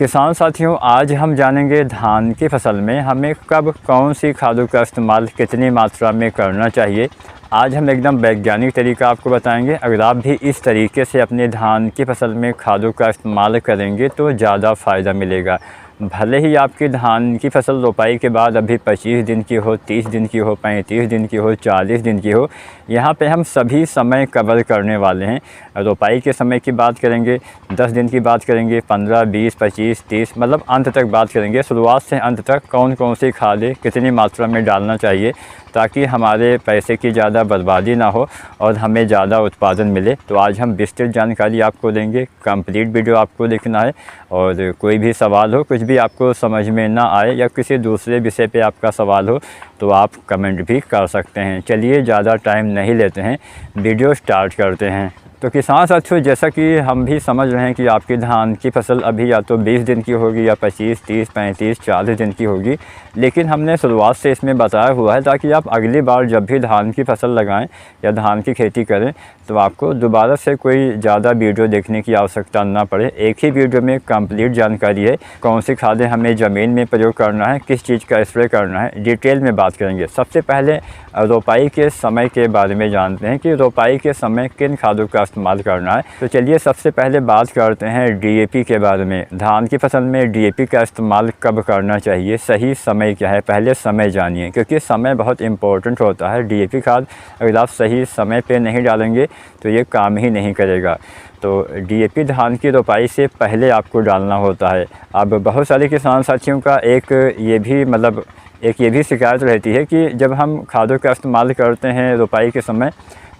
किसान साथियों, आज हम जानेंगे धान की फसल में हमें कब कौन सी खादों का इस्तेमाल कितनी मात्रा में करना चाहिए। आज हम एकदम वैज्ञानिक तरीका आपको बताएंगे। अगर आप भी इस तरीके से अपने धान की फसल में खादों का इस्तेमाल करेंगे तो ज़्यादा फ़ायदा मिलेगा। भले ही आपकी धान की फसल रोपाई के बाद अभी 25 दिन की हो, 30 दिन की हो, 35 दिन की हो, 40 दिन की हो, यहाँ पे हम सभी समय कवर करने वाले हैं। रोपाई के समय की बात करेंगे, 10 दिन की बात करेंगे, 15, 20, 25, 30 मतलब अंत तक बात करेंगे। शुरुआत से अंत तक कौन कौन सी खादें कितनी मात्रा में डालना चाहिए ताकि हमारे पैसे की ज़्यादा बर्बादी ना हो और हमें ज़्यादा उत्पादन मिले। तो आज हम विस्तृत जानकारी आपको देंगे। कंप्लीट वीडियो आपको देखना है और कोई भी सवाल हो, कुछ भी आपको समझ में ना आए या किसी दूसरे विषय पे आपका सवाल हो तो आप कमेंट भी कर सकते हैं। चलिए ज़्यादा टाइम नहीं लेते हैं, वीडियो स्टार्ट करते हैं। तो किसान साथियों, जैसा कि हम भी समझ रहे हैं कि आपकी धान की फसल अभी या तो 20 दिन की होगी या 25, 30, 35, 40 दिन की होगी, लेकिन हमने शुरुआत से इसमें बताया हुआ है ताकि आप अगली बार जब भी धान की फसल लगाएं या धान की खेती करें तो आपको दोबारा से कोई ज़्यादा वीडियो देखने की आवश्यकता ना पड़े। एक ही वीडियो में कंप्लीट जानकारी है, कौन सी खादें हमें ज़मीन में प्रयोग करना है, किस चीज़ का स्प्रे करना है, डिटेल में बात करेंगे। सबसे पहले रोपाई के समय के बारे में जानते हैं कि रोपाई के समय किन खादों का इस्तेमाल करना है। तो चलिए सबसे पहले बात करते हैं डीएपी के बारे में। धान की फसल में डीएपी का इस्तेमाल कब करना चाहिए, सही समय क्या है, पहले समय जानिए क्योंकि समय बहुत इम्पोर्टेंट होता है। डीएपी खाद अगर आप सही समय पे नहीं डालेंगे तो ये काम ही नहीं करेगा। तो डीएपी धान की रोपाई से पहले आपको डालना होता है। अब बहुत सारे किसान साथियों का एक ये भी शिकायत रहती है कि जब हम खादों का इस्तेमाल करते हैं रोपाई के समय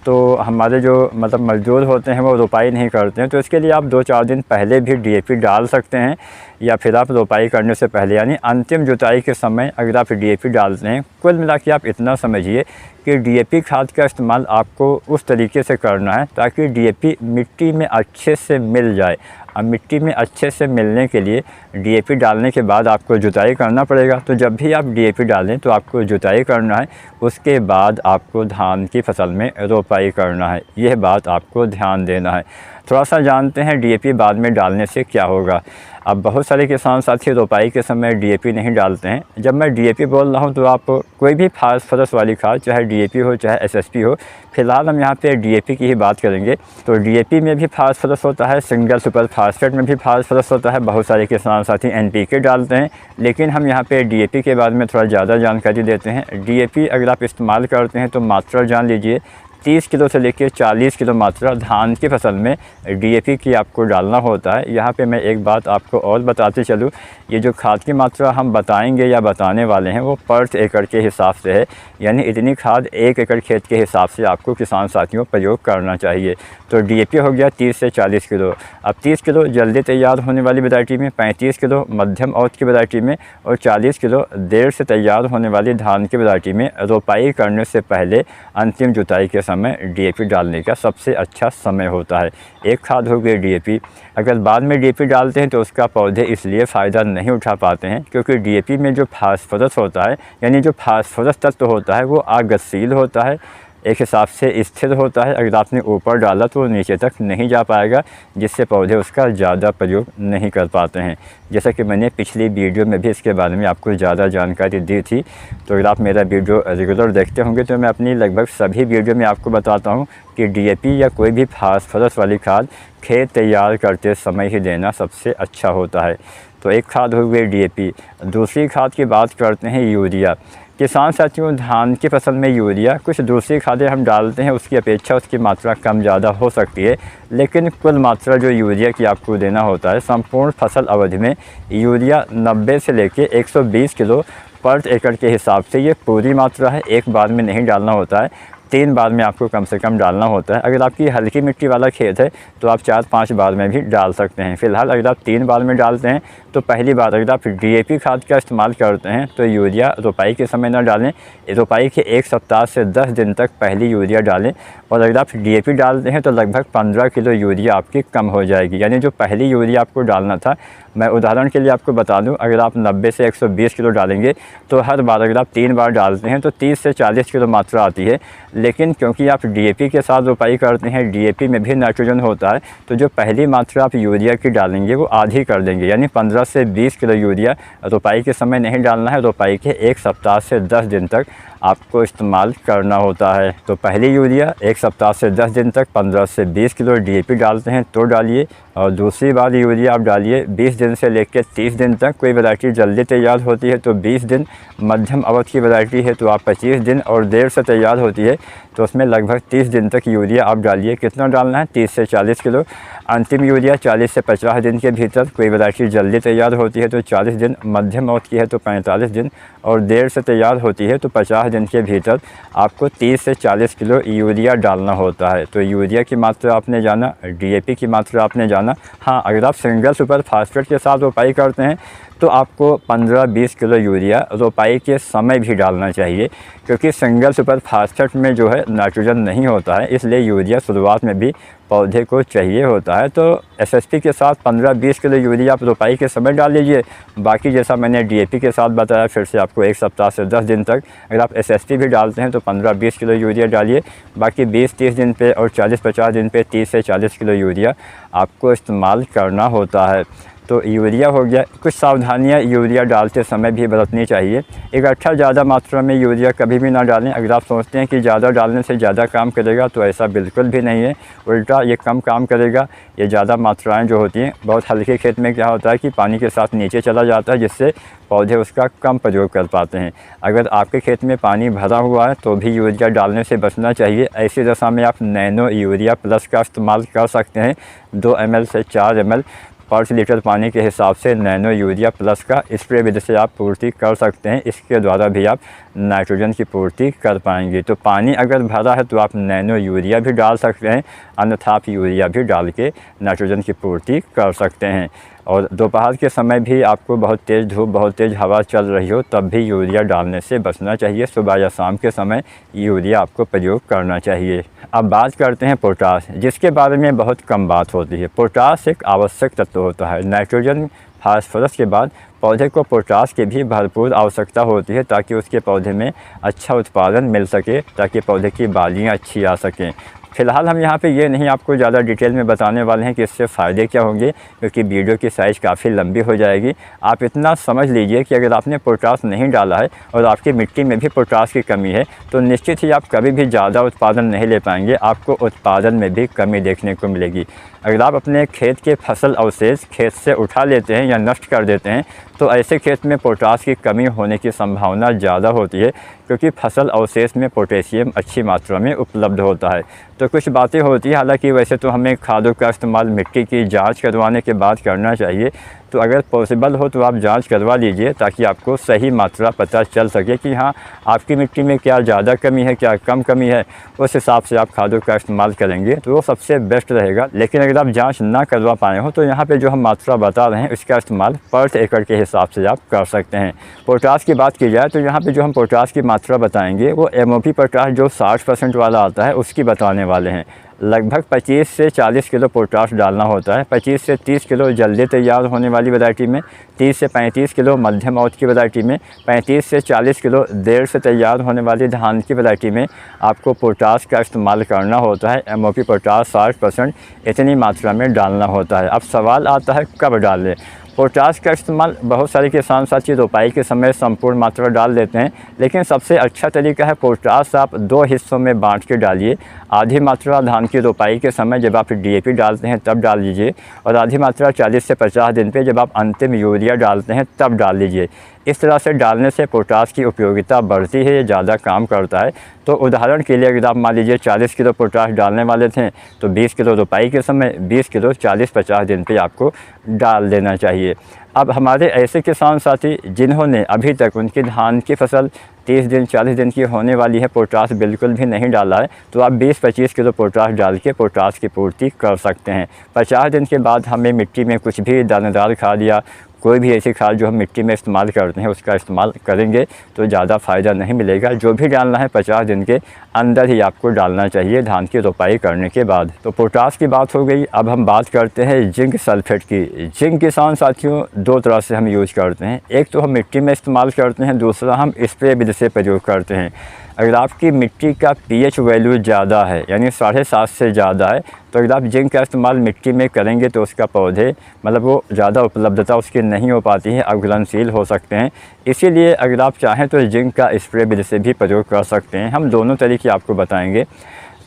तो हमारे जो मज़दूर होते हैं वो रोपाई नहीं करते हैं। तो इसके लिए आप 2-4 दिन पहले भी डीएपी डाल सकते हैं या फिर आप रोपाई करने से पहले यानी अंतिम जुताई के समय अगर आप डीएपी डालते हैं। कुल मिला के आप इतना समझिए कि डीएपी खाद का इस्तेमाल आपको उस तरीके से करना है ताकि डीएपी मिट्टी में अच्छे से मिल जाए। अब मिट्टी में अच्छे से मिलने के लिए डीएपी डालने के बाद आपको जुताई करना पड़ेगा। तो जब भी आप डीएपी डालें तो आपको जुताई करना है, उसके बाद आपको धान की फसल में रोपाई करना है। यह बात आपको ध्यान देना है। थोड़ा सा जानते हैं डीएपी बाद में डालने से क्या होगा। अब बहुत सारे किसान साथी रोपाई के समय डीएपी नहीं डालते हैं। जब मैं डीएपी बोल रहा हूं तो आप कोई भी फास्फोरस वाली खाद, चाहे डीएपी हो चाहे एसएसपी हो, फिलहाल हम यहां पे डीएपी की ही बात करेंगे। तो डीएपी में भी फास्फोरस होता है, सिंगल सुपर फास्फेट में भी फास्फोरस होता है। बहुत सारे किसान साथी एनपीके डालते हैं, लेकिन हम यहाँ पे डीएपी के बारे में थोड़ा ज़्यादा जानकारी देते हैं। डीएपी अगर आप इस्तेमाल करते हैं तो मात्रा जान लीजिए, 30 किलो से लेकर 40 किलो मात्रा धान की फसल में डीएपी की आपको डालना होता है। यहाँ पे मैं एक बात आपको और बताते चलूँ, ये जो खाद की मात्रा हम बताएंगे या बताने वाले हैं वो पर एकड़ के हिसाब से है, यानी इतनी खाद 1 एकड़ खेत के हिसाब से आपको किसान साथियों प्रयोग करना चाहिए। तो डीएपी हो गया 30 से 40 किलो। अब 30 किलो जल्दी तैयार होने वाली वैरायटी में, 35 किलो मध्यम औसत की वैरायटी में और 40 किलो देर से तैयार होने वाली धान की वैरायटी में रोपाई करने से पहले अंतिम जुताई के समय डीएपी डालने का सबसे अच्छा समय होता है। एक खाद हो गई डीएपी। अगर बाद में डीएपी डालते हैं तो उसका पौधे इसलिए फ़ायदा नहीं उठा पाते हैं क्योंकि डीएपी में जो फास्फोरस होता है, यानी जो फास्फोरस तत्व होता है वो अगतिशील होता है, एक हिसाब से स्थिर होता है। अगर आपने ऊपर डाला तो नीचे तक नहीं जा पाएगा, जिससे पौधे उसका ज़्यादा प्रयोग नहीं कर पाते हैं। जैसा कि मैंने पिछली वीडियो में भी इसके बारे में आपको ज़्यादा जानकारी दी थी। तो अगर आप मेरा वीडियो रेगुलर देखते होंगे तो मैं अपनी लगभग सभी वीडियो में आपको बताता हूँ कि डीएपी या कोई भी फास्फोरस वाली खाद खेत तैयार करते समय ही देना सबसे अच्छा होता है। तो एक खाद हो गई डीएपी। दूसरी खाद की बात करते हैं यूरिया। किसान साथियों, धान की फसल में यूरिया, कुछ दूसरी खादें हम डालते हैं उसकी अपेक्षा उसकी मात्रा कम ज़्यादा हो सकती है, लेकिन कुल मात्रा जो यूरिया की आपको देना होता है संपूर्ण फसल अवधि में, यूरिया 90 से लेके 120 किलो पर एकड़ के हिसाब से ये पूरी मात्रा है। एक बार में नहीं डालना होता है, 3 बार में आपको कम से कम डालना होता है। अगर आपकी हल्की मिट्टी वाला खेत है तो आप 4-5 बार में भी डाल सकते हैं। फिलहाल अगर आप 3 बार में डालते हैं तो पहली बार अगर आप डीएपी खाद का इस्तेमाल करते हैं तो यूरिया रोपाई के समय ना डालें, रोपाई के 1 सप्ताह से 10 दिन तक पहली यूरिया डालें। और अगर आप डीएपी डालते हैं तो लगभग 15 किलो यूरिया आपकी कम हो जाएगी, यानी जो पहली यूरिया आपको डालना था मैं उदाहरण के लिए आपको बता दूं, अगर आप 90 से 120 किलो डालेंगे तो हर बार अगर आप 3 बार डालते हैं तो 30 से 40 किलो मात्रा आती है। लेकिन क्योंकि आप डीएपी के साथ रोपाई करते हैं, डीएपी में भी नाइट्रोजन होता है, तो जो पहली मात्रा आप यूरिया की डालेंगे वो आधी कर देंगे, यानी 15 से 20 किलो यूरिया रोपाई के समय नहीं डालना है, रोपाई के 1 सप्ताह से 10 दिन तक आपको इस्तेमाल करना होता है। तो पहली यूरिया 1 सप्ताह से 10 दिन तक 15 से 20 किलो डीएपी डालते हैं तो डालिए, और दूसरी बार यूरिया आप डालिए 20 दिन से लेकर 30 दिन तक। कोई वैरायटी जल्दी तैयार होती है तो 20 दिन, मध्यम अवधि की वैरायटी है तो आप 25 दिन, और देर से तैयार होती है तो उसमें लगभग 30 दिन तक यूरिया आप डालिए। कितना डालना है? 30 से 40 किलो। अंतिम यूरिया 40 से 50 दिन के भीतर। कोई वैरायटी जल्दी तैयार होती है तो 40 दिन, मध्यम अवधि की है तो 45 दिन, और देर से तैयार होती है तो 50 दिन के भीतर आपको 30 से 40 किलो यूरिया डालना होता है। तो यूरिया की मात्रा आपने जाना, डीएपी की मात्रा आपने जाना। हाँ, अगर आप सिंगल सुपर फास्फेट के साथ रोपाई करते हैं तो आपको 15-20 किलो यूरिया रोपाई के समय भी डालना चाहिए, क्योंकि सिंगल सुपर फास्फेट में जो है नाइट्रोजन नहीं होता है, इसलिए यूरिया शुरुआत में भी पौधे को चाहिए होता है। तो एसएसपी के साथ 15-20 किलो यूरिया आप रोपाई के समय डाल लीजिए। बाकी जैसा मैंने डीएपी के साथ बताया, फिर से आपको 1 सप्ताह से 10 दिन तक, अगर आप एसएसपी भी डालते हैं तो 15-20 किलो यूरिया डालिए। बाकी 20-30 दिन पे और 40-50 दिन पे 30 से 40 किलो यूरिया आपको इस्तेमाल करना होता है। तो यूरिया हो गया। कुछ सावधानियां यूरिया डालते समय भी बरतनी चाहिए। इकट्ठा ज़्यादा मात्रा में यूरिया कभी भी ना डालें। अगर आप सोचते हैं कि ज़्यादा डालने से ज़्यादा काम करेगा तो ऐसा बिल्कुल भी नहीं है, उल्टा ये कम काम करेगा। ये ज़्यादा मात्राएं जो होती हैं, बहुत हल्के खेत में क्या होता है कि पानी के साथ नीचे चला जाता है, जिससे पौधे उसका कम प्रयोग कर पाते हैं। अगर आपके खेत में पानी भरा हुआ है तो भी यूरिया डालने से बचना चाहिए। ऐसी दशा में आप नैनो यूरिया प्लस का इस्तेमाल कर सकते हैं। 2 ml से 4 ml पर लीटर पानी के हिसाब से नैनो यूरिया प्लस का स्प्रे विधि से आप पूर्ति कर सकते हैं। इसके द्वारा भी आप नाइट्रोजन की पूर्ति कर पाएंगे। तो पानी अगर भरा है तो आप नैनो यूरिया भी डाल सकते हैं, अन्यथा आप यूरिया भी डाल के नाइट्रोजन की पूर्ति कर सकते हैं। और दोपहर के समय भी आपको बहुत तेज़ धूप, बहुत तेज़ हवा चल रही हो तब भी यूरिया डालने से बचना चाहिए। सुबह या शाम के समय यूरिया आपको प्रयोग करना चाहिए। अब बात करते हैं पोटाश, जिसके बारे में बहुत कम बात होती है। पोटाश एक आवश्यक तत्व होता है। नाइट्रोजन, फास्फोरस के बाद पौधे को पोटाश की भी भरपूर आवश्यकता होती है, ताकि उसके पौधे में अच्छा उत्पादन मिल सके, ताकि पौधे की बालियाँ अच्छी आ सकें। फ़िलहाल हम यहाँ पे ये नहीं आपको ज़्यादा डिटेल में बताने वाले हैं कि इससे फ़ायदे क्या होंगे, क्योंकि वीडियो की साइज़ काफ़ी लंबी हो जाएगी। आप इतना समझ लीजिए कि अगर आपने पोटाश नहीं डाला है और आपकी मिट्टी में भी पोटाश की कमी है तो निश्चित ही आप कभी भी ज़्यादा उत्पादन नहीं ले पाएंगे। आपको उत्पादन में भी कमी देखने को मिलेगी। अगर आप अपने खेत के फसल अवशेष खेत से उठा लेते हैं या नष्ट कर देते हैं तो ऐसे खेत में पोटाश की कमी होने की संभावना ज़्यादा होती है, क्योंकि फसल अवशेष में पोटेशियम अच्छी मात्रा में उपलब्ध होता है। तो कुछ बातें होती हैं, हालांकि वैसे तो हमें खादों का इस्तेमाल मिट्टी की जांच करवाने के बाद करना चाहिए। तो अगर पॉसिबल हो तो आप जांच करवा लीजिए, ताकि आपको सही मात्रा पता चल सके कि हाँ आपकी मिट्टी में क्या ज़्यादा कमी है, क्या कम कमी है। उस हिसाब से आप खादों का इस्तेमाल करेंगे तो वो सबसे बेस्ट रहेगा। लेकिन अगर आप जांच ना करवा पाए हो तो यहाँ पे जो हम मात्रा बता रहे हैं उसका इस्तेमाल पर एकड़ के हिसाब से आप कर सकते हैं। पोटाश की बात की जाए तो यहाँ पे जो हम पोटाश की मात्रा बताएंगे वो MOP पोटाश जो 60% वाला आता है उसकी बताने वाले हैं। लगभग 25 से 40 किलो पोटाश डालना होता है। 25 से 30 किलो जल्दी तैयार होने वाली वैरायटी में, 30 से 35 किलो मध्यम अवधि की वैरायटी में, 35 से 40 किलो देर से तैयार होने वाली धान की वैरायटी में आपको पोटाश का इस्तेमाल करना होता है। MOP पोटाश 60% इतनी मात्रा में डालना होता है। अब सवाल आता है कब डालें। पोटाश का इस्तेमाल बहुत सारे किसान साथी रोपाई के समय संपूर्ण मात्रा डाल देते हैं, लेकिन सबसे अच्छा तरीका है पोटाश आप 2 हिस्सों में बांट के डालिए। आधी मात्रा धान की रोपाई के समय जब आप DAP डालते हैं तब डाल लीजिए, और आधी मात्रा 40 से 50 दिन पे जब आप अंतिम यूरिया डालते हैं तब डाल लीजिए। इस तरह से डालने से पोटाश की उपयोगिता बढ़ती है, ये ज़्यादा काम करता है। तो उदाहरण के लिए अगर आप मान लीजिए 40 किलो पोटाश डालने वाले थे तो 20 किलो रोपाई के समय, 20 किलो 40-50 दिन पे आपको डाल देना चाहिए। अब हमारे ऐसे किसान साथी जिन्होंने अभी तक उनकी धान की फसल 30 दिन 40 दिन की होने वाली है, पोटाश बिल्कुल भी नहीं डाला है, तो आप 20-25 किलो पोटाश डाल के पोटाश की पूर्ति कर सकते हैं। 50 दिन के बाद हमें मिट्टी में कुछ भी दानेदार खाद या कोई भी ऐसी खाद जो हम मिट्टी में इस्तेमाल करते हैं उसका इस्तेमाल करेंगे तो ज़्यादा फ़ायदा नहीं मिलेगा। जो भी डालना है 50 दिन के अंदर ही आपको डालना चाहिए धान की रोपाई करने के बाद। तो पोटास की बात हो गई, अब हम बात करते हैं जिंक सल्फेट की। जिंक किसान साथियों 2 तरह से हम यूज़ करते हैं, एक तो हम मिट्टी में इस्तेमाल करते हैं, दूसरा हम स्प्रे विधि से प्रयोग करते हैं। अगर आपकी मिट्टी का पीएच वैल्यू ज़्यादा है यानी 7.5 से ज़्यादा है तो अगर आप जिंक का इस्तेमाल मिट्टी में करेंगे तो उसका पौधे मतलब वो ज़्यादा उपलब्धता उसकी नहीं हो पाती है, अघुलनशील हो सकते हैं। इसीलिए अगर आप चाहें तो जिंक का स्प्रे विधि से भी प्रयोग कर सकते हैं। हम दोनों तरीके आपको बताएंगे।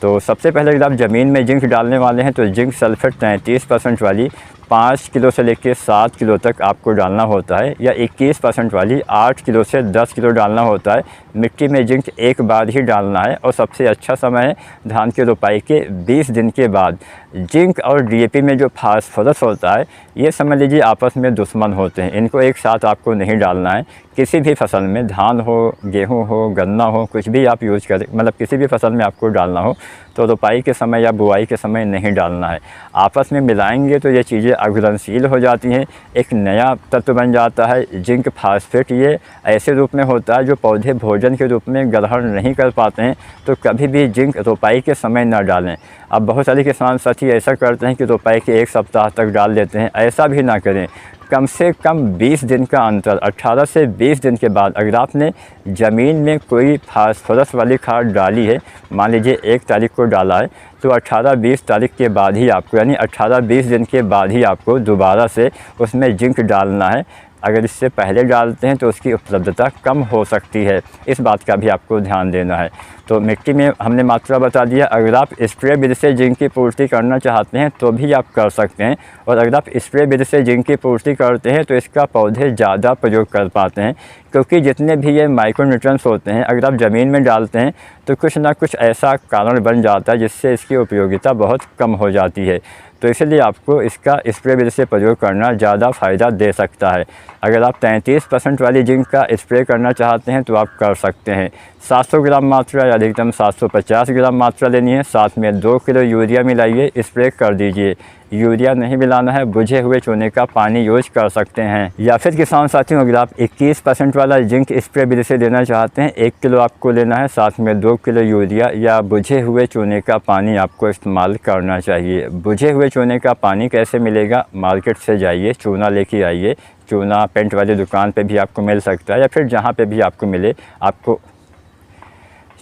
तो सबसे पहले अगर आप ज़मीन में जिंक डालने वाले हैं तो जिंक सल्फेट 33% वाली 5 किलो से लेकर 7 किलो तक आपको डालना होता है, या 21% वाली 8 किलो से 10 किलो डालना होता है। मिट्टी में जिंक एक बार ही डालना है और सबसे अच्छा समय है धान की रोपाई के 20 दिन के बाद। जिंक और डीएपी में जो फास्फोरस होता है ये समझ लीजिए आपस में दुश्मन होते हैं, इनको एक साथ आपको नहीं डालना है। किसी भी फसल में, धान हो, गेहूँ हो, गन्ना हो, कुछ भी आप यूज़ करें, मतलब किसी भी फसल में आपको डालना हो तो रोपाई के समय या बुआई के समय नहीं डालना है। आपस में मिलाएंगे तो ये चीज़ें अघुलनशील हो जाती हैं, एक नया तत्व बन जाता है जिंक फास्फेट। ये ऐसे रूप में होता है जो पौधे भोजन के रूप में ग्रहण नहीं कर पाते हैं, तो कभी भी जिंक रोपाई के समय न डालें। अब बहुत सारे किसान साथी ऐसा करते हैं कि रोपाई के 1 सप्ताह तक डाल देते हैं, ऐसा भी ना करें। कम से कम 20 दिन का अंतर, 18 से 20 दिन के बाद अगर आपने ज़मीन में कोई फास्फोरस वाली खाद डाली है, मान लीजिए 1 तारीख को डाला है, तो 18-20 तारीख के बाद ही आपको, यानी 18-20 दिन के बाद ही आपको दोबारा से उसमें जिंक डालना है। अगर इससे पहले डालते हैं तो उसकी उपलब्धता कम हो सकती है, इस बात का भी आपको ध्यान देना है। तो मिट्टी में हमने मात्रा बता दिया। अगर आप स्प्रे विधि से जिंक की पूर्ति करना चाहते हैं तो भी आप कर सकते हैं, और अगर आप स्प्रे विधि से जिंक की पूर्ति करते हैं तो इसका पौधे ज़्यादा प्रयोग कर पाते हैं, क्योंकि जितने भी ये माइक्रोन्यूट्रिएंट्स होते हैं अगर आप ज़मीन में डालते हैं तो कुछ ना कुछ ऐसा कारण बन जाता है जिससे इसकी उपयोगिता बहुत कम हो जाती है। तो इसलिए आपको इसका स्प्रे विधि से प्रयोग करना ज़्यादा फ़ायदा दे सकता है। अगर आप 33% वाली जिंक का स्प्रे करना चाहते हैं तो आप कर सकते हैं। 700 ग्राम मात्रा या अधिकतम 750 ग्राम मात्रा लेनी है, साथ में 2 किलो यूरिया मिलाइए, स्प्रे कर दीजिए। यूरिया नहीं मिलाना है, बुझे हुए चूने का पानी यूज कर सकते हैं। या फिर किसान साथियों अगर आप 21% वाला जिंक स्प्रे विधि से देना चाहते हैं, 1 किलो आपको लेना है, साथ में 2 किलो यूरिया या बुझे हुए चूने का पानी आपको इस्तेमाल करना चाहिए। बुझे हुए चूने का पानी कैसे मिलेगा? मार्केट से जाइए, चूना लेके आइए। चूना पेंट वाली दुकान पे भी आपको मिल सकता है, या फिर जहाँ पे भी आपको मिले, आपको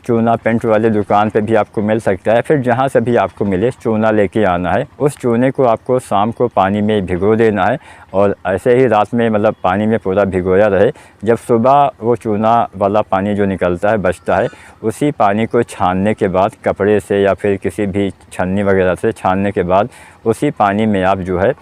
चूना पेंट वाले दुकान पे भी आपको मिल सकता है, फिर जहाँ से भी आपको मिले चूना लेके आना है। उस चूने को आपको शाम को पानी में भिगो देना है, और ऐसे ही रात में मतलब पानी में पूरा भिगोया रहे। जब सुबह वो चूना वाला पानी जो निकलता है, बचता है, उसी पानी को छानने के बाद कपड़े से या फिर किसी भी छन्नी वगैरह से छानने के बाद उसी पानी में आप जो है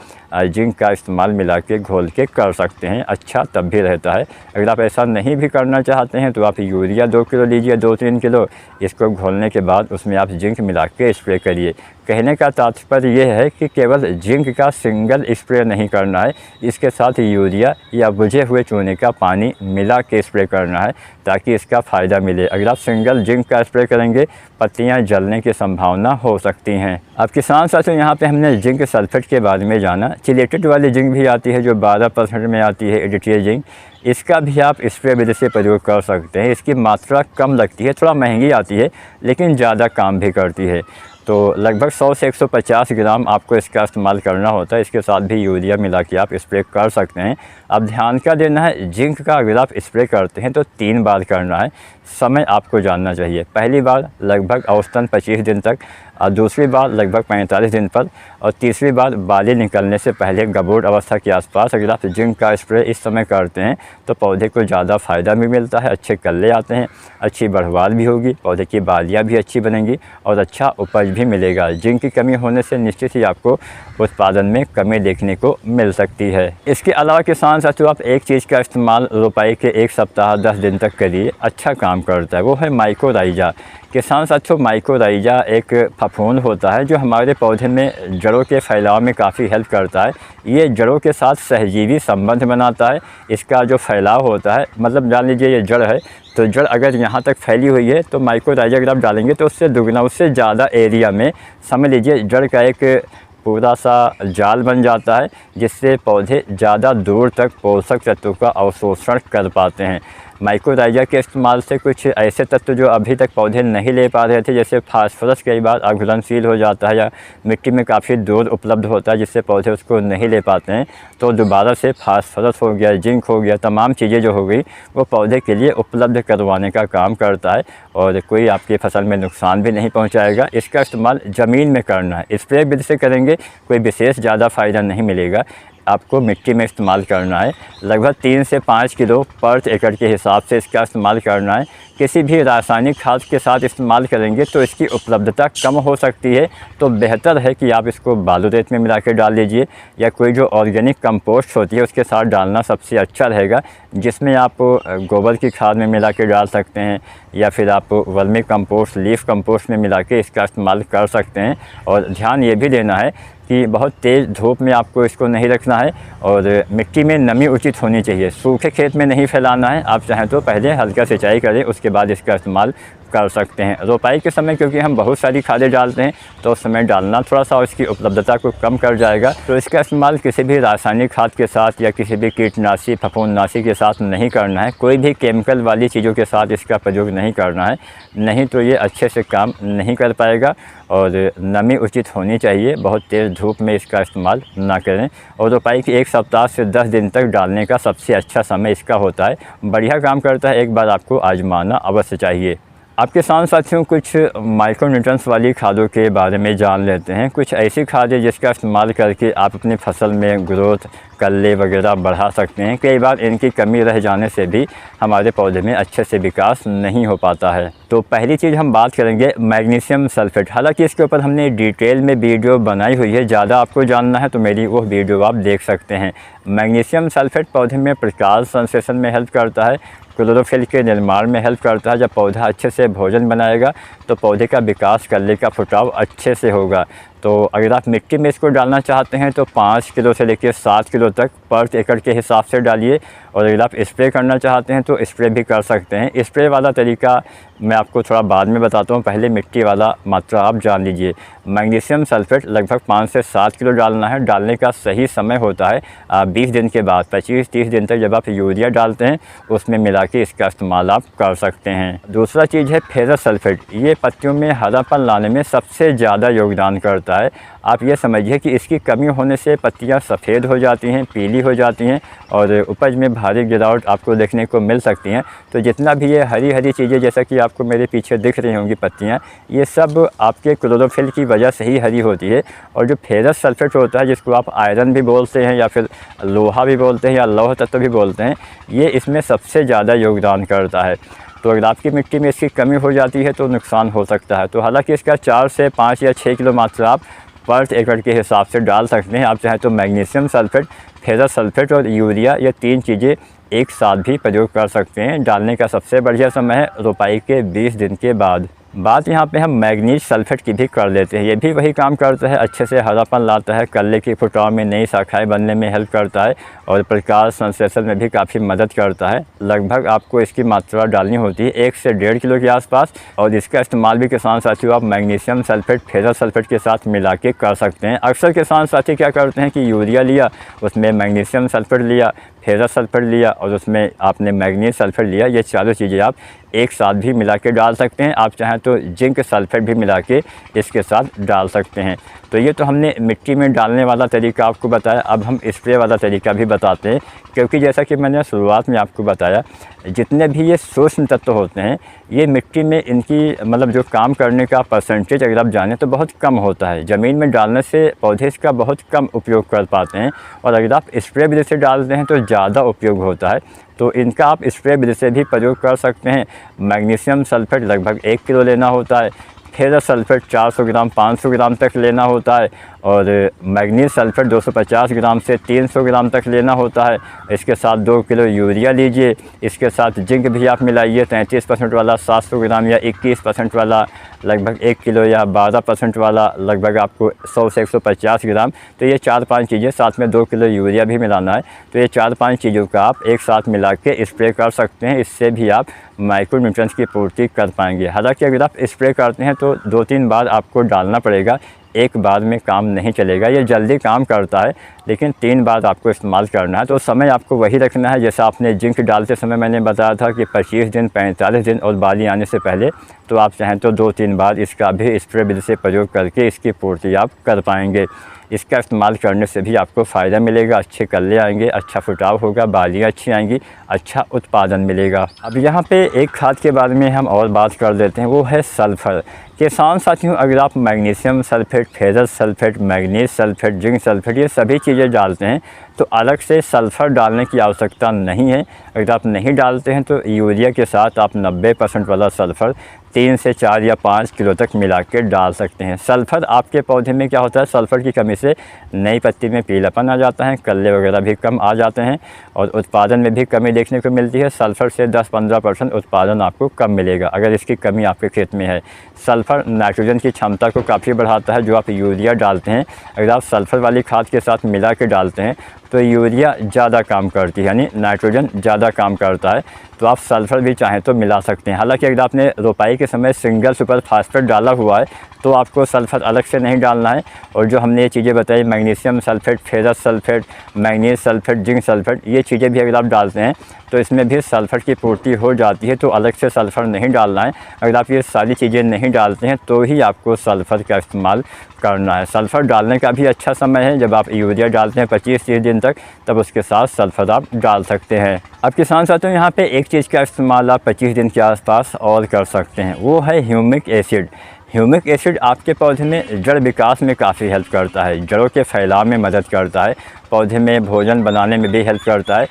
जिंक का इस्तेमाल मिला के घोल के कर सकते हैं, अच्छा तब भी रहता है। अगर आप ऐसा नहीं भी करना चाहते हैं तो आप यूरिया 2 किलो लीजिए, 2-3 किलो, इसको घोलने के बाद उसमें आप जिंक मिला के स्प्रे करिए। कहने का तात्पर्य यह है कि केवल जिंक का सिंगल स्प्रे नहीं करना है, इसके साथ यूरिया या बुझे हुए चूने का पानी मिला के स्प्रे करना है ताकि इसका फ़ायदा मिले। अगर आप सिंगल जिंक का स्प्रे करेंगे पत्तियां जलने की संभावना हो सकती हैं। अब किसान साथियों यहाँ पे हमने जिंक सल्फेट के बारे में जाना। चिलेटेड वाली जिंक भी आती है जो 12% में आती है, एडिटिव जिंक, इसका भी आप स्प्रे विधि से प्रयोग कर सकते हैं। इसकी मात्रा कम लगती है, थोड़ा महंगी आती है, लेकिन ज़्यादा काम भी करती है। तो लगभग 100 से 150 ग्राम आपको इसका इस्तेमाल करना होता है। इसके साथ भी यूरिया मिला के आप स्प्रे कर सकते हैं। अब ध्यान क्या देना है, जिंक का अगर आप स्प्रे करते हैं तो 3 बार करना है। समय आपको जानना चाहिए। पहली बार लगभग औसतन 25 दिन तक, और दूसरी बार लगभग 45 दिन पर, और तीसरी बार बाली निकलने से पहले गबूर अवस्था के आसपास अगर आप जिंक का स्प्रे इस समय करते हैं तो पौधे को ज़्यादा फ़ायदा भी मिलता है, अच्छे कल्ले आते हैं, अच्छी बढ़वाल भी होगी, पौधे की बालियाँ भी अच्छी बनेंगी और अच्छा उपज भी मिलेगा। जिंक की कमी होने से निश्चित ही आपको उत्पादन में कमी देखने को मिल सकती है। इसके अलावा किसान साथियों आप एक चीज़ का इस्तेमाल रोपाई के 1 सप्ताह 10 दिन तक करिए, अच्छा काम करता है, वो है माइकोराइजा। किसान साथियों माइकोराइजा एक फफूंद होता है जो हमारे पौधे में जड़ों के फैलाव में काफ़ी हेल्प करता है। ये जड़ों के साथ सहजीवी संबंध बनाता है। इसका जो फैलाव होता है, मतलब जान लीजिए ये जड़ है, तो जड़ अगर यहाँ तक फैली हुई है तो माइकोराइजा अगर आप डालेंगे तो उससे दुगना, उससे ज़्यादा एरिया में समझ लीजिए जड़ का एक पूरा सा जाल बन जाता है, जिससे पौधे ज़्यादा दूर तक पोषक तत्वों का अवशोषण कर पाते हैं। माइक्रोराइजा के इस्तेमाल से कुछ ऐसे तत्व जो अभी तक पौधे नहीं ले पा रहे थे, जैसे फास्फोरस कई बार अघुलनशील हो जाता है या मिट्टी में काफ़ी दूर उपलब्ध होता है जिससे पौधे उसको नहीं ले पाते हैं, तो दोबारा से फास्फोरस हो गया, जिंक हो गया, तमाम चीज़ें जो हो गई वो पौधे के लिए उपलब्ध करवाने का काम करता है और कोई आपकी फसल में नुकसान भी नहीं पहुंचाएगा। इसका इस्तेमाल ज़मीन में करना है, स्प्रे विधि से करेंगे कोई विशेष ज़्यादा फ़ायदा नहीं मिलेगा। आपको मिट्टी में इस्तेमाल करना है, लगभग 3 से 5 किलो पर एकड़ के हिसाब से इसका इस्तेमाल करना है। किसी भी रासायनिक खाद के साथ इस्तेमाल करेंगे तो इसकी उपलब्धता कम हो सकती है, तो बेहतर है कि आप इसको बालू रेत में मिला के डाल लीजिए या कोई जो ऑर्गेनिक कंपोस्ट होती है उसके साथ डालना सबसे अच्छा रहेगा, जिसमें आप गोबर की खाद में मिला के डाल सकते हैं या फिर आप वर्मी कंपोस्ट, लीफ कंपोस्ट में मिला के इसका इस्तेमाल कर सकते हैं। और ध्यान ये भी देना है कि बहुत तेज़ धूप में आपको इसको नहीं रखना है और मिट्टी में नमी उचित होनी चाहिए। सूखे खेत में नहीं फैलाना है, आप चाहें तो पहले हल्का सिंचाई करें, उसके बाद इसका इस्तेमाल कर सकते हैं। रोपाई के समय क्योंकि हम बहुत सारी खादें डालते हैं तो उस समय डालना थोड़ा सा उसकी उपलब्धता को कम कर जाएगा, तो इसका इस्तेमाल किसी भी रासायनिक खाद के साथ या किसी भी कीटनाशी, फफूंदनाशी के साथ नहीं करना है। कोई भी केमिकल वाली चीज़ों के साथ इसका प्रयोग नहीं करना है, नहीं तो ये अच्छे से काम नहीं कर पाएगा। और नमी उचित होनी चाहिए, बहुत तेज़ धूप में इसका इस्तेमाल ना करें। और रोपाई की 1 सप्ताह से 10 दिन तक डालने का सबसे अच्छा समय इसका होता है। बढ़िया काम करता है, एक बार आपको आजमाना अवश्य चाहिए। आपके किसान साथियों, कुछ माइक्रोन्यूट्रिएंट्स वाली खादों के बारे में जान लेते हैं। कुछ ऐसी खादें जिसका इस्तेमाल करके आप अपनी फसल में ग्रोथ, कल्ले वगैरह बढ़ा सकते हैं। कई बार इनकी कमी रह जाने से भी हमारे पौधे में अच्छे से विकास नहीं हो पाता है। तो पहली चीज़ हम बात करेंगे मैग्नीशियम सल्फेट। हालांकि इसके ऊपर हमने डिटेल में वीडियो बनाई हुई है, ज़्यादा आपको जानना है तो मेरी वो वीडियो आप देख सकते हैं। मैग्नीशियम सल्फेट पौधे में प्रकाश संश्लेषण में हेल्प करता है, क्लोरोफिल के निर्माण में हेल्प करता है। जब पौधा अच्छे से भोजन बनाएगा तो पौधे का विकास, कल्ले का फुटाव अच्छे से होगा। तो अगर आप मिट्टी में इसको डालना चाहते हैं तो 5 किलो से लेकर 7 किलो तक पर एकड़ के हिसाब से डालिए। और अगर आप स्प्रे करना चाहते हैं तो स्प्रे भी कर सकते हैं। स्प्रे वाला तरीका मैं आपको थोड़ा बाद में बताता हूँ, पहले मिट्टी वाला मात्रा आप जान लीजिए। मैग्नीशियम सल्फेट लगभग 5 से 7 किलो डालना है। डालने का सही समय होता है 20 दिन के बाद, 25-30 दिन तक जब आप यूरिया डालते हैं उसमें मिला के इसका इस्तेमाल आप कर सकते हैं। दूसरा चीज़ है फेरस सल्फेट। ये पत्तियों में हरापन लाने में सबसे ज़्यादा योगदान करता है। आप ये समझिए कि इसकी कमी होने से पत्तियां सफ़ेद हो जाती हैं, पीली हो जाती हैं और उपज में भारी गिरावट आपको देखने को मिल सकती हैं। तो जितना भी ये हरी हरी चीज़ें जैसा कि आपको मेरे पीछे दिख रही होंगी पत्तियां, ये सब आपके क्लोरोफिल की वजह से ही हरी होती है। और जो फेरस सल्फेट होता है, जिसको आप आयरन भी बोलते हैं या फिर लोहा भी बोलते हैं या लौह तत्व भी बोलते हैं, ये इसमें सबसे ज़्यादा योगदान करता है। तो अगर आपकी मिट्टी में इसकी कमी हो जाती है तो नुकसान हो सकता है। तो हालांकि इसका 4 से 5 या 6 किलो मात्रा आप पर एकड़ के हिसाब से डाल सकते हैं। आप चाहें तो मैग्नीशियम सल्फेट, फेरस सल्फेट और यूरिया, ये 3 चीज़ें एक साथ भी प्रयोग कर सकते हैं। डालने का सबसे बढ़िया समय है रोपाई के 20 दिन के बाद। बात यहाँ पे हम मैग्नीज सल्फेट की भी कर लेते हैं। ये भी वही काम करता है, अच्छे से हरापन लाता है, कल्ले की फुटाव में नई शाखाएं बनने में हेल्प करता है और प्रकाश संश्लेषण में भी काफ़ी मदद करता है। लगभग आपको इसकी मात्रा डालनी होती है 1 से 1.5 किलो के आसपास। और इसका इस्तेमाल भी किसान साथियों आप मैग्नीशियम सल्फेट, फेरस सल्फेट के साथ मिला के कर सकते हैं। अक्सर किसान साथी क्या करते हैं कि यूरिया लिया, उसमें मैग्नीशियम सल्फेट लिया, फेरस सल्फेट लिया और उसमें आपने मैग्नीज सल्फेट लिया। ये चारों चीज़ें आप एक साथ भी मिला के डाल सकते हैं। आप चाहें तो जिंक सल्फेट भी मिला के इसके साथ डाल सकते हैं। तो ये तो हमने मिट्टी में डालने वाला तरीका आपको बताया। अब हम स्प्रे वाला तरीका भी बताते हैं, क्योंकि जैसा कि मैंने शुरुआत में आपको बताया, जितने भी ये सूक्ष्म तत्व होते हैं ये मिट्टी में इनकी मतलब जो काम करने का परसेंटेज अगर आप जानें तो बहुत कम होता है। ज़मीन में डालने से पौधे इसका बहुत कम उपयोग कर पाते हैं और अगर आप स्प्रे विधि से डालते हैं तो ज़्यादा उपयोग होता है। तो इनका आप स्प्रे विधि से भी प्रयोग कर सकते हैं। मैग्नीशियम सल्फेट लगभग 1 किलो लेना होता है, फेरस सल्फेट 400 ग्राम 500 ग्राम तक लेना होता है और मैग्नीज सल्फेट 250 ग्राम से 300 ग्राम तक लेना होता है। इसके साथ 2 किलो यूरिया लीजिए। इसके साथ जिंक भी आप मिलाइए, 33% वाला 700 ग्राम या 21% वाला लगभग 1 किलो या 12% वाला लगभग आपको 100 से 150 ग्राम। तो ये 4-5 चीज़ें, साथ में 2 किलो यूरिया भी मिलाना है। तो ये 4-5 चीज़ों का आप एक साथ मिला के स्प्रे कर सकते हैं। इससे भी आप माइक्रोन्यूट्रिएंट्स की पूर्ति कर पाएंगे। हालांकि अगर आप स्प्रे करते हैं तो 2-3 बार आपको डालना पड़ेगा, एक बार में काम नहीं चलेगा। ये जल्दी काम करता है लेकिन 3 बार आपको इस्तेमाल करना है। तो समय आपको वही रखना है जैसा आपने जिंक डालते समय मैंने बताया था कि 25 दिन, 45 दिन और बाली आने से पहले। तो आप चाहें तो 2-3 बार इसका भी स्प्रे विधि से प्रयोग करके इसकी पूर्ति आप कर पाएंगे। इसका इस्तेमाल करने से भी आपको फ़ायदा मिलेगा, अच्छे कल्ले आएंगे, अच्छा फुटाव होगा, बालियाँ अच्छी आएंगी, अच्छा उत्पादन मिलेगा। अब यहाँ पे एक खाद के बारे में हम और बात कर देते हैं, वो है सल्फ़र। किसान साथियों, अगर आप magnesium sulphate, ferrous sulphate, manganese sulphate, zinc sulphate ये सभी चीज़ें डालते हैं तो अलग से सल्फ़र डालने की आवश्यकता नहीं है। अगर आप नहीं डालते हैं तो यूरिया के साथ आप 90% वाला सल्फ़र 3 से 4 या 5 किलो तक मिला के डाल सकते हैं। सल्फ़र आपके पौधे में क्या होता है, सल्फ़र की कमी से नई पत्ती में पीलापन आ जाता है, कल्ले वगैरह भी कम आ जाते हैं और उत्पादन में भी कमी देखने को मिलती है। सल्फ़र से 10-15% उत्पादन आपको कम मिलेगा अगर इसकी कमी आपके खेत में है। सल्फ़र नाइट्रोजन की क्षमता को काफ़ी बढ़ाता है। जो आप यूरिया डालते हैं, अगर आप सल्फ़र वाली खाद के साथ मिला के डालते हैं तो यूरिया ज़्यादा काम करती है, यानी नाइट्रोजन ज़्यादा काम करता है। तो आप सल्फ़र भी चाहें तो मिला सकते हैं। हालांकि अगर आपने रोपाई के समय सिंगल सुपर फास्फेट डाला हुआ है तो आपको सल्फ़र अलग से नहीं डालना है। और जो हमने ये चीज़ें बताई, magnesium sulphate, ferrous sulphate, manganese sulphate, zinc sulphate, ये चीज़ें भी अगर आप डालते हैं तो इसमें भी सल्फ़र की पूर्ति हो जाती है। तो अलग से सल्फ़र नहीं डालना है। अगर आप ये सारी चीज़ें नहीं डालते हैं तो ही आपको सल्फ़र का इस्तेमाल करना है। सल्फ़र डालने का भी अच्छा समय है जब आप यूरिया डालते हैं 25-30 दिन तक, तब उसके साथ सल्फ़र आप डाल सकते हैं। अब किसान साथियों, यहाँ पे एक चीज़ का इस्तेमाल आप 25 दिन के आसपास और कर सकते हैं, वो है ह्यूमिक एसिड। ह्यूमिक एसिड आपके पौधे में जड़ विकास में काफ़ी हेल्प करता है, जड़ों के फैलाव में मदद करता है, पौधे में भोजन बनाने में भी हेल्प करता है,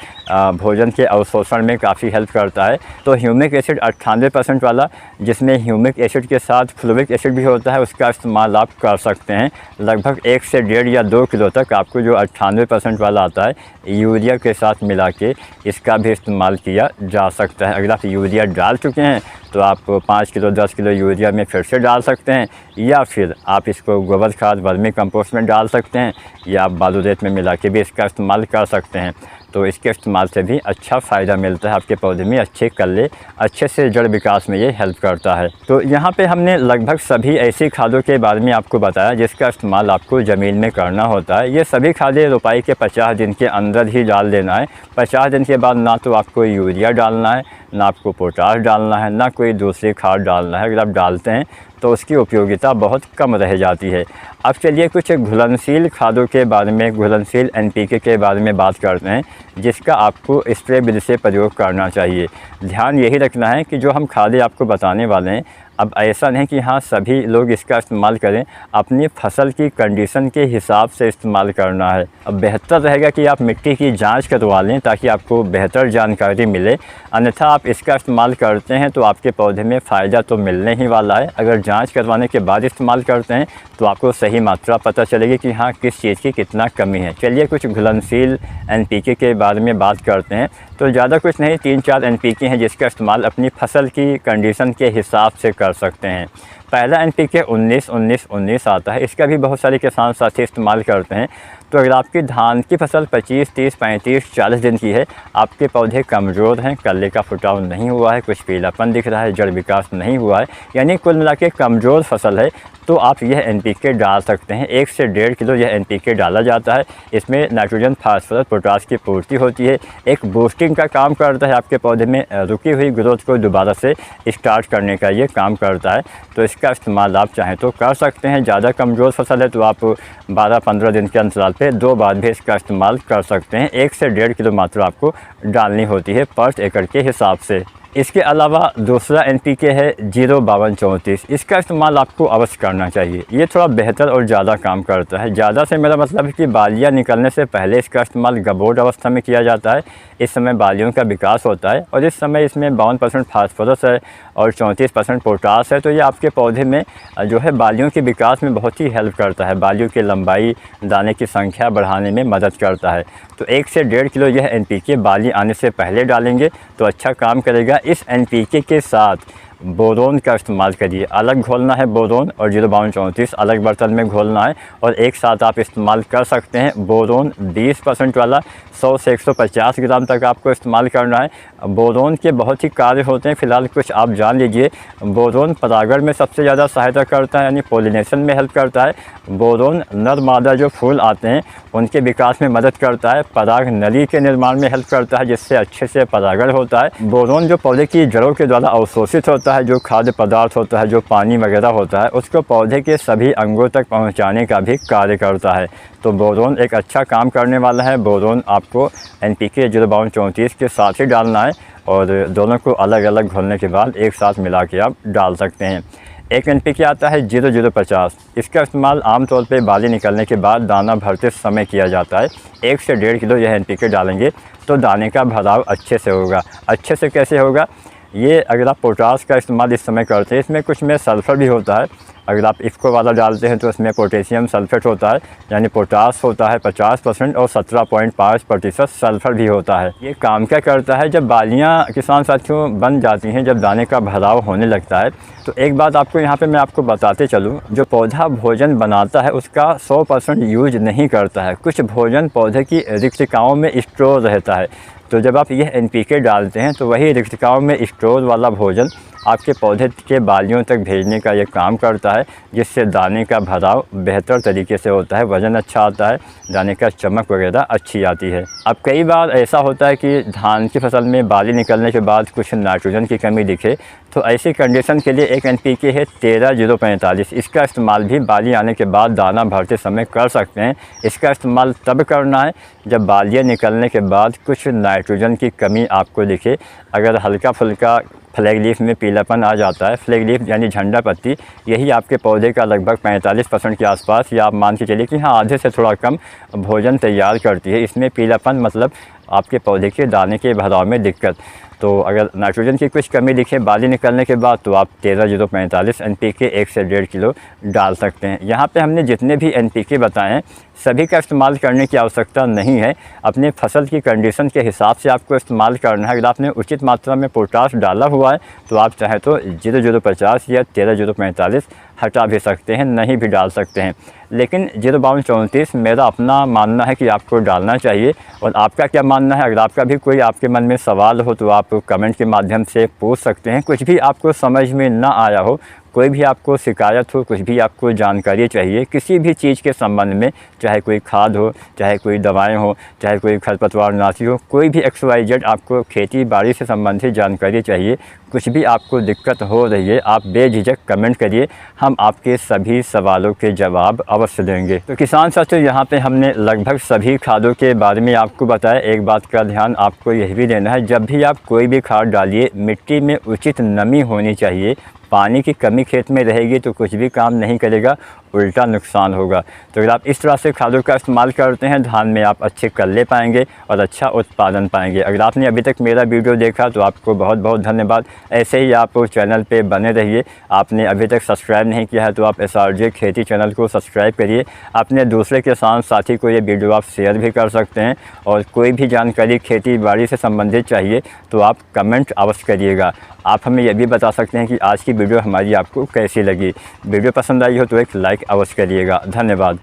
भोजन के अवशोषण में काफ़ी हेल्प करता है। तो ह्यूमिक एसिड 98% वाला, जिसमें ह्यूमिक एसिड के साथ फ्लोरिक एसिड भी होता है, उसका इस्तेमाल आप कर सकते हैं। लगभग 1 से 1.5 या 2 किलो तक आपको जो 98% वाला आता है, यूरिया के साथ मिला के इसका भी इस्तेमाल किया जा सकता है। अगर आप यूरिया डाल चुके हैं तो आप 5 किलो 10 किलो यूरिया में फिर से डाल सकते हैं, या फिर आप इसको गोबर खाद वर्मी कंपोस्ट में डाल सकते हैं, या आप बालू रेत में मिला के भी इसका इस्तेमाल कर सकते हैं। तो इसके इस्तेमाल से भी अच्छा फ़ायदा मिलता है, आपके पौधे में अच्छे कल्ले, अच्छे से जड़ विकास में ये हेल्प करता है। तो यहाँ पे हमने लगभग सभी ऐसी खादों के बारे में आपको बताया जिसका इस्तेमाल आपको ज़मीन में करना होता है। ये सभी खादें रोपाई के 50 दिन के अंदर ही डाल देना है। 50 दिन के बाद ना तो आपको यूरिया डालना है, ना आपको पोटाश डालना है, ना कोई दूसरी खाद डालना है। अगर आप डालते हैं तो उसकी उपयोगिता बहुत कम रह जाती है। अब चलिए कुछ घुलनशील खादों के बारे में, घुलनशील NPK के बारे में बात करते हैं जिसका आपको स्प्रे विधि से प्रयोग करना चाहिए। ध्यान यही रखना है कि जो हम खादें आपको बताने वाले हैं, अब ऐसा नहीं कि हाँ सभी लोग इसका इस्तेमाल करें, अपनी फसल की कंडीशन के हिसाब से इस्तेमाल करना है। अब बेहतर रहेगा कि आप मिट्टी की जांच करवा लें ताकि आपको बेहतर जानकारी मिले। अन्यथा आप इसका इस्तेमाल करते हैं तो आपके पौधे में फ़ायदा तो मिलने ही वाला है। अगर जांच करवाने के बाद इस्तेमाल करते हैं तो आपको सही मात्रा पता चलेगी कि हाँ किस चीज़ की कितना कमी है। चलिए कुछ घुलनशील NPK के बारे में बात करते हैं। तो ज़्यादा कुछ नहीं, 3-4 NPK हैं जिसका इस्तेमाल अपनी फसल की कंडीशन के हिसाब से कर सकते हैं। पहला NPK 19-19-19 आता है, इसका भी बहुत सारे किसान साथी इस्तेमाल करते हैं। तो अगर आपकी धान की फसल 25, 30, 35, 40 दिन की है, आपके पौधे कमज़ोर हैं, कल्ले का फुटाव नहीं हुआ है, कुछ पीलापन दिख रहा है, जड़ विकास नहीं हुआ है, यानी कुल मिला के कमज़ोर फसल है, तो आप यह NPK डाल सकते हैं। 1 से 1.5 किलो यह NPK डाला जाता है। इसमें नाइट्रोजन, फास्फोरस, पोटाश की पूर्ति होती है, एक बूस्टिंग का काम करता है, आपके पौधे में रुकी हुई ग्रोथ को दोबारा से स्टार्ट करने का ये काम करता है। तो इसका इस्तेमाल आप चाहें तो कर सकते हैं। ज़्यादा कमज़ोर फसल है तो आप 12-15 दिन के अंतराल पे 2 बार भी इसका इस्तेमाल कर सकते हैं। 1 से 1.5 किलो मात्रा आपको डालनी होती है पर एकड़ के हिसाब से। इसके अलावा दूसरा NPK है 05234, इसका इस्तेमाल आपको अवश्य करना चाहिए। ये थोड़ा बेहतर और ज़्यादा काम करता है। ज़्यादा से मेरा मतलब है कि बालियाँ निकलने से पहले इसका इस्तेमाल गबोट अवस्था में किया जाता है। इस समय बालियों का विकास होता है और इस समय इसमें 52% फास्फोरस है और 34% पोटाश है। तो ये आपके पौधे में जो है बालियों के विकास में बहुत ही हेल्प करता है, बालियों की लंबाई, दाने की संख्या बढ़ाने में मदद करता है। तो 1 से 1.5 किलो यह NPK बाली आने से पहले डालेंगे तो अच्छा काम करेगा। इस NPK के साथ बोरोन का इस्तेमाल करिए। अलग घोलना है बोरोन और 05234 अलग बर्तन में घोलना है और एक साथ आप इस्तेमाल कर सकते हैं। बोरोन 20% वाला 100 से 150 ग्राम तक आपको इस्तेमाल करना है। बोरोन के बहुत ही कार्य होते हैं, फ़िलहाल कुछ आप जान लीजिए। बोरोन परागण में सबसे ज़्यादा सहायता करता है, यानी पोलिनेशन में हेल्प करता है। बोरोन नर मादा जो फूल आते हैं उनके विकास में मदद करता है। पराग नली के निर्माण में हेल्प करता है, जिससे अच्छे से परागण होता है। बोरोन जो पौधे की जड़ों के द्वारा अवशोषित होता है, जो खाद्य पदार्थ होता है, जो पानी वगैरह होता है, उसको पौधे के सभी अंगों तक पहुंचाने का भी कार्य करता है। तो बोरोन एक अच्छा काम करने वाला है। बोरोन आपको NPK 05234 के साथ ही डालना है और दोनों को अलग अलग घोलने के बाद एक साथ मिला के आप डाल सकते हैं। एक NPK आता है 0050। इसका इस्तेमाल आमतौर पे बाली निकलने के बाद दाना भरते समय किया जाता है। 1 से 1.5 किलो यह NPK डालेंगे तो दाने का भराव अच्छे से होगा। अच्छे से कैसे होगा? ये अगर आप पोटास का इस्तेमाल इस समय करते हैं, इसमें कुछ में सल्फ़र भी होता है। अगर आप इफ़को वाला डालते हैं तो इसमें पोटेशियम सल्फेट होता है, यानी पोटास होता है 50% और 17.5% सल्फ़र भी होता है। ये काम क्या करता है? जब बालियाँ किसान साथियों बन जाती हैं, जब दाने का भराव होने लगता है, तो एक बात आपको यहाँ पे मैं आपको बताते चलूँ, जो पौधा भोजन बनाता है उसका 100% यूज नहीं करता है। कुछ भोजन पौधे की रिक्तिकाओं में स्टोर रहता है। तो जब आप यह NPK डालते हैं तो वही रिक्तिकाओं में स्टोर वाला भोजन आपके पौधे के बालियों तक भेजने का ये काम करता है, जिससे दाने का भराव बेहतर तरीके से होता है, वज़न अच्छा आता है, दाने का चमक वगैरह अच्छी आती है। अब कई बार ऐसा होता है कि धान की फसल में बाली निकलने के बाद कुछ नाइट्रोजन की कमी दिखे, तो ऐसी कंडीशन के लिए एक NPK है 13045। इसका इस्तेमाल भी बाली आने के बाद दाना भरते समय कर सकते हैं। इसका इस्तेमाल तब करना है जब बालियाँ निकलने के बाद कुछ नाइट्रोजन की कमी आपको दिखे। अगर हल्का फुल्का फ्लैग लीफ में पीलापन आ जाता है, फ्लैग लीफ यानी झंडा पत्ती, यही आपके पौधे का लगभग 45% के आसपास, या आप मान के चलिए कि हाँ आधे से थोड़ा कम भोजन तैयार करती है। इसमें पीलापन मतलब आपके पौधे के दाने के भराव में दिक्कत। तो अगर नाइट्रोजन की कुछ कमी दिखे बाली निकलने के बाद, तो आप 13045 NPK 1 से 1.5 किलो डाल सकते हैं। यहाँ पे हमने जितने भी NPK बताएं हैं, सभी का इस्तेमाल करने की आवश्यकता नहीं है। अपने फसल की कंडीशन के हिसाब से आपको इस्तेमाल करना है। अगर आपने उचित मात्रा में पोटास डाला हुआ है तो आप चाहे तो 0050 या 13045 हटा भी सकते हैं, नहीं भी डाल सकते हैं। लेकिन 05234 मेरा अपना मानना है कि आपको डालना चाहिए। और आपका क्या मानना है? अगर आपका भी कोई आपके मन में सवाल हो तो आप कमेंट के माध्यम से पूछ सकते हैं। कुछ भी आपको समझ में ना आया हो, कोई भी आपको शिकायत हो, कुछ भी आपको जानकारी चाहिए किसी भी चीज़ के संबंध में, चाहे कोई खाद हो, चाहे कोई दवाएं हो, चाहे कोई खरपतवारनाशी हो, कोई भी XYZ आपको खेती बाड़ी से संबंधित जानकारी चाहिए, कुछ भी आपको दिक्कत हो रही है, आप बेझिझक कमेंट करिए, हम आपके सभी सवालों के जवाब अवश्य देंगे। तो किसान साथियों, यहाँ पे हमने लगभग सभी खादों के बारे में आपको बताया। एक बात का ध्यान आपको यह भी देना है, जब भी आप कोई भी खाद डालिए मिट्टी में उचित नमी होनी चाहिए। पानी की कमी खेत में रहेगी तो कुछ भी काम नहीं करेगा, उल्टा नुकसान होगा। तो अगर आप इस तरह से खादों का इस्तेमाल करते हैं, धान में आप अच्छे कल्ले पाएंगे और अच्छा उत्पादन पाएंगे। अगर आपने अभी तक मेरा वीडियो देखा तो आपको बहुत बहुत धन्यवाद। ऐसे ही आप चैनल पे बने रहिए। आपने अभी तक सब्सक्राइब नहीं किया है तो आप SRJ खेती चैनल को सब्सक्राइब करिए। अपने दूसरे किसान साथी को ये वीडियो आप शेयर भी कर सकते हैं। और कोई भी जानकारी खेती बाड़ी से संबंधित चाहिए तो आप कमेंट अवश्य करिएगा। आप हमें यह भी बता सकते हैं कि आज की वीडियो हमारी आपको कैसी लगी। वीडियो पसंद आई हो तो एक लाइक अवश्य करिएगा। धन्यवाद।